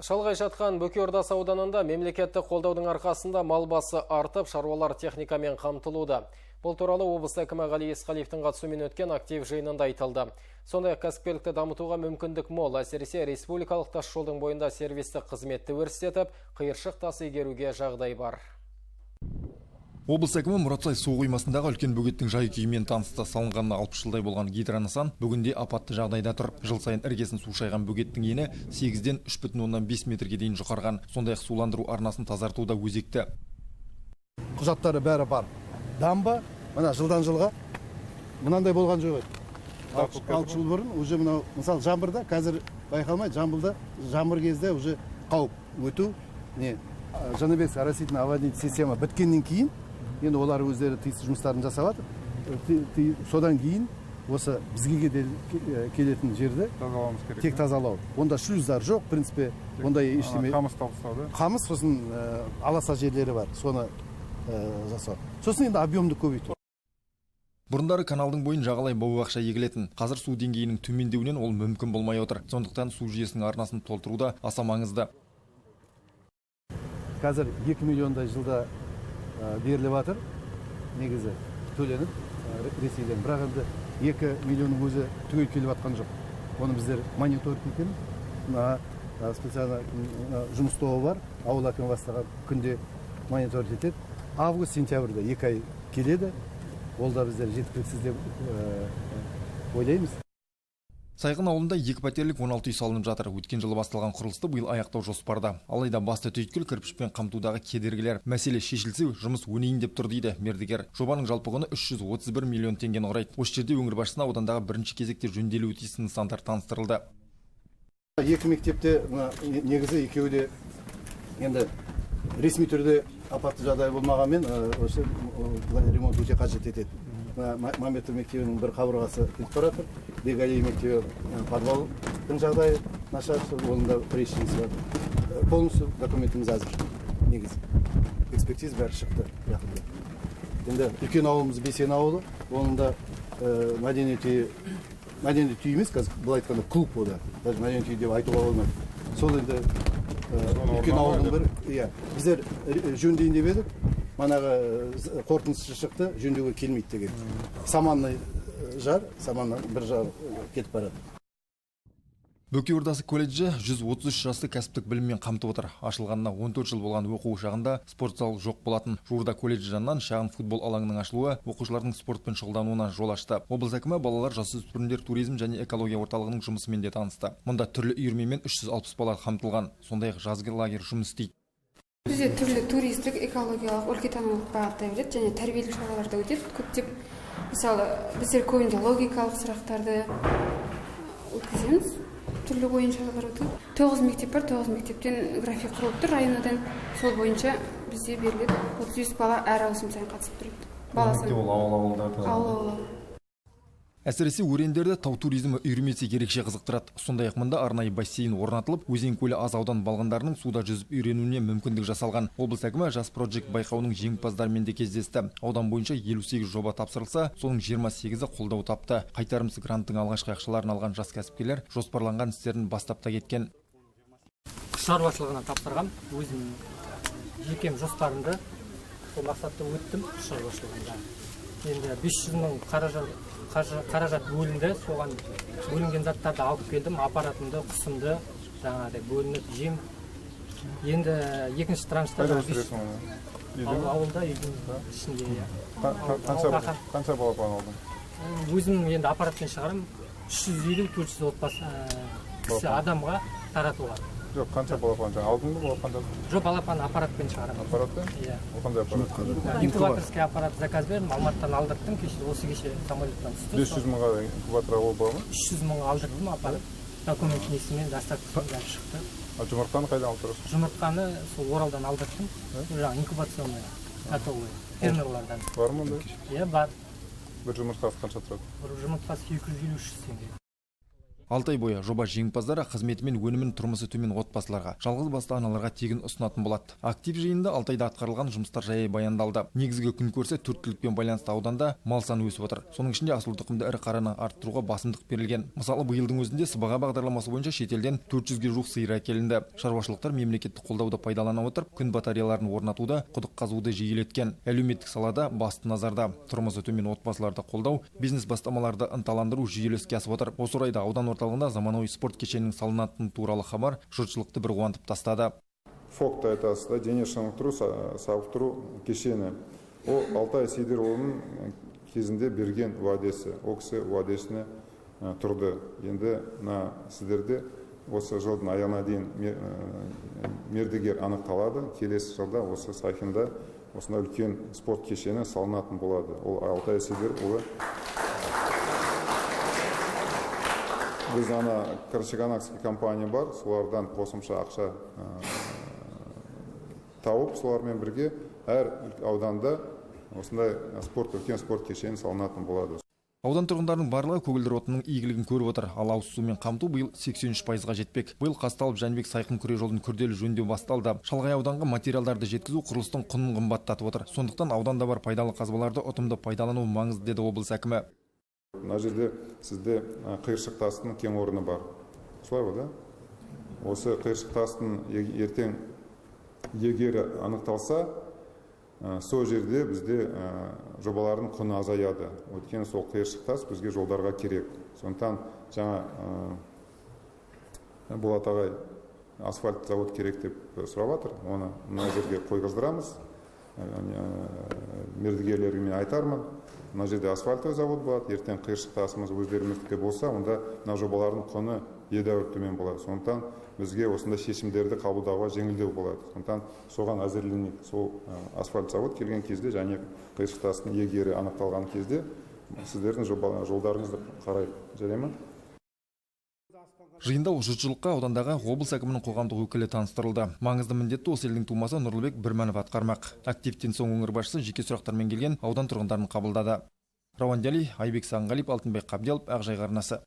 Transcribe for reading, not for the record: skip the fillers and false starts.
Шалғай жатқан Бөкеордас ауданында мемлекеттік қолдаудың арқасында мал басы артып, шаруалар техникамен қамтылуда. Бұл туралы облыс әкімі Ғали Есқалиевтің қатысуымен өткен актив жиынында айтылды. Сондай-ақ кәсіпкерлікті дамытуға мүмкіндік мол, әсіресе республикалық тас жолдың бойында сервистік қызметті өрістетіп, қиыршық тас игеруге жағдай бар. Облыс әкімі Мұратсай су қоймасындағы үлкен бөгеттің жай-күйімен танысты. Салынғанына 60 жылдай болған гидронысан бүгінде апатты жағдайда тұр. Жыл сайын іргесін су шайған бөгеттің ені 8-ден 3,5 метрге дейін жұқарған. Сондай-ақ суландыру арнасын тазартуда өзекті. Құжаттары бәрі бар. Дамба, мына жылдан жылға мынандай болған жоқ еді. 6 жыл бұрын уже мынау, мысалы жаңбырда қазір байқалмайды, жаңбыр кезде уже қауіп өту, Жаныбек оросительный аварийный система біткеннен кейін, енді олар өздері тиісті жұмыстарын жасап жатыр. Содан кейін осы бізге келетін жерді тек тазалау. Онда шлюздар жоқ, в принципе, ондай ештеме. Қамыс табыстау, да? Қамыс, сосын аласа жерлері бар, соны жасау. Сосын енді объемды көбейту. Бұрындары каналдың бойын жағалай бау-бақша егілетін. Қазір су деңгейінің төмендеуінен ол мүмкін болмай отыр. Сондықтан су жүйесінің арнасын толтыруда аса маңызды. Қазір 2 миллиондай жылда беріліп жатыр, негізі төленіп Ресейден. Бірақ енді 2 миллионның өзі түгел келіп жатқан жоқ. Оны біздер мониторинг етеміз. Специально жұмыс тобы бар, ауыл әкімі бастаған күнде мониторинг етеді. Август-сентябрьда 2 ай келеді. Ол да біздер жеткіліксіз деп ойлаймыз. Сайқын ауылында 2 пәтерлік 16 үй салынып жатыр. Өткен жылы басталған құрылысты биыл аяқтау жоспарда. Алайда басты түйткіл кірпішпен қамтудағы кедергілер. Мәселе шешілсе, жұмыс өнейін деп тұр дейді мердігер. Жобаның жалпы құны 331 миллион теңгені құрайды. Осы жерде өңір басшысына аудандағы бірінші кезекте жөнделуі тиіс нысандар таныстырылды. 2 мектепте негізі екеуі де енді ресми түрде апатты жағдай болмағанмен осы ремонт өте қажет етеді. Мамбетов мектебінің бір қабырғасы кетіп баратыр. Бегалей мектебі подвалдың жағдайы нашар, оның да пресс-жиысы бар. Полностью документіміз әзір. Негізі экспертиз бәрі шықты. Енді үлкен ауылымыз Бесен ауылы, оның да мәдениет үйі емес, қазір бұл айтқанда клуб ода. Даже мәдениет үйі деп айтуға болмайды. Сол енді үлкен ауылдың бір, біздер жөндейін деп едік. Манағы қорытындысы шықты, жөндеуге келмейді деген. Саманный жар, саманнан бір жар кетіп барады. Бөкеордасы колледжі 133 жасты кәсіптік біліммен қамтып отыр. Ашылғанына 14 жыл болған оқу ошағында спорт зал жоқ болатын. Жуырда колледж жанынан шағын футбол алаңының ашылуы оқушылардың спортпен шұғылдануына жол ашты. Облыс әкімі балалар, жасөспірімдер туризм және экология орталығының жұмысымен де танысты. Мұнда түрлі үйірмемен 360 бала қамтылған. Сондай-ақ жазғы лагерь жұмыс істейді. Бізде түрлі туристік, экологиялық, өлкетанымдық бағытта өтеді және тәрбиелік шараларда өтеді. Көптеп, мысалы, біздер көбінде логикалық сұрақтарды өткіземіз. Түрлі ойын шаралар өтеді. 9 мектеп бар, 9 мектептен график құрылып тұр районадан. Сол бойынша бізде беріледі. 30 бала әр ауысым сайын қатысып тұрады. Ауыл. Әсіресе өрендерді тау туризмі үйірмесі ерекше қызықтырады. Сондай-ақ мұнда арнайы бассейн орнатылып, өзен көлі аз аудан балғындарының суда жүзіп үйренуіне мүмкіндік жасалған. Облыс әкімі Жас Project байқауының жеңімпаздарымен де кездесті. Аудан бойынша 58 жоба тапсырылса, соның 28-і қолдау тапты. Қайтарымсыз гранттың алғашқы ақшаларын алған жас кәсіпкерлер жоспарланған істерін бастап та кеткен. Құс шаруашылығына тапсырған, өзім жекем жоспарымды сол мақсатта өттім құс шаруашылығында. Енді 500 мың қаражат бөлінді, соған бөлінген заттарды алып келдім, аппаратымды, құсымды, жаңағыдай бөлініп жем. Енді екінші траншта ауылда ішінде. Қанша балапан алдың? Өзім енді аппаратпен шығарам, 350-400 отбасы кісі адамға таратуға. Жоқ, қанша балапан жаңа алдың ба балапандарды? Жоқ, балапан аппаратпен шығарам. Аппаратпен? Иә. Қандай аппарат? Инкубаторский аппарат заказ бердім, Алматыдан алдырттым, осы кеше самолеттан түсті. 500 мыңға инкубатор алу бар ма? 300 мыңға алдырттым аппарат. Документ несімен доставкасын бәрі шықты. Жұмыртқаны қайдан алып тұрасың? Жұмыртқаны сол Оралдан алдырттым. Жаңа инкубационный готовый фермерлардан. Бар ма онда? Иә, бар. Бір жұмыртқасы қанша тұрады? Бір жұмыртқасы 250-300 теңге. 6 ай бойы жоба жеңімпаздары қызметі мен өнімін тұрмысы төмен отбасыларға, жалғыз басты аналарға тегін ұсынатын болады. Актив жиында 6 айда атқарылған жұмыстар жайы баяндалды. Негізгі күн көрсе төрт түлікпен байланысты ауданда мал саны өсіп отыр. Соның ішінде асыл тұқымды ірі қараны арттыруға басымдық берілген. Мысалы, биылдың өзінде сыбаға бағдарламасы бойынша шетелден 400-ге жуық сиыр әкелінді. Шаруашылықтар мемлекеттік қолдауды пайдалана отырып, күн батареяларын орнатуда, құдық қазуды жиілеткен. Әлеуметтік салада басты назарда. Тұрмысы төмен отбасыларды қолдау, бизнес бастамаларды ынталандыру жүйелі іске асып отыр. Осы орайда аудан орталығында заманауи спорт кешенінің салынатыны туралы хабар жұртшылықты бір қуантып тастады. ФОК айтасыз, дене шынықтыру, сауықтыру кешені. Ол Алтай Сейдерұлының кезінде берген уәдесі, ол кісі уәдесіне тұрды. Енді сіздерде осы жылдың аяғына дейін мердігер анықталады. Келесі жылда осы Сайхында осында үлкен спорт кешені салынатын болады. Ол Алтай Сейдерұлы. Біз Карачаганакский компания бар, солардан қосымша ақша тауып, солармен бірге әр ауданда осындай үлкен спорт кешені салынатын болады. Аудан тұрғындарының барлығы көгілдір отынның игілігін көріп отыр. Ал ауыз сумен қамту биыл 83%-ға жетпек. Биыл Қазталов Жәнібек Сайқын күре жолдың күрделі жөндеу басталды. Шалғай ауданға материалдарды жеткізу құрылыстың құнын қымбаттатып отыр. Сондықтан ауданда бар пайдалы қазбаларды ұтымды пайдалану маңызды, деді облыс әкімі. Мына жерде сізде қиыршық тастың кен орны бар. Солай ғой, да? Осы қиыршық тастың ертең егері анықталса, сол жерде бізде жобалардың құны азаяды. Өйткені сол қиыршық тас бізге жолдарға керек. Сондықтан жаңа Болат ағай асфальт завод керек деп сұрап жатыр. Оны мына жерге қойғыздырамыз. Мердігерлерге айтармын. Мына жерде асфальтовый завод болады. Ертең қиыршық тасымыз өздеріміздікі болса, онда мына жобалардың құны едәуір төмен болады. Сондықтан бізге осында шешімдерді қабылдауға жеңілдеу болады. Сондықтан соған әзірленейік. Сол асфальт завод келген кезде және қиыршық тастың егері анықталған кезде сіздердің жолдарыңызды қарайық. Жарай ма? Жиында жұртшылыққа аудандағы облыс әкімінің қоғамдық өкілі таныстырылды. Маңызды міндетті осы елдің тумасы Нұрлыбек Бірманов атқармақ. Активтен соң өңір басшысы жеке сұрақтармен келген аудан тұрғындарын қабылдады. Рауан Дәли, Айбек Сағынғалиев, Алтынбек Қабделов, Ақжайық арнасы.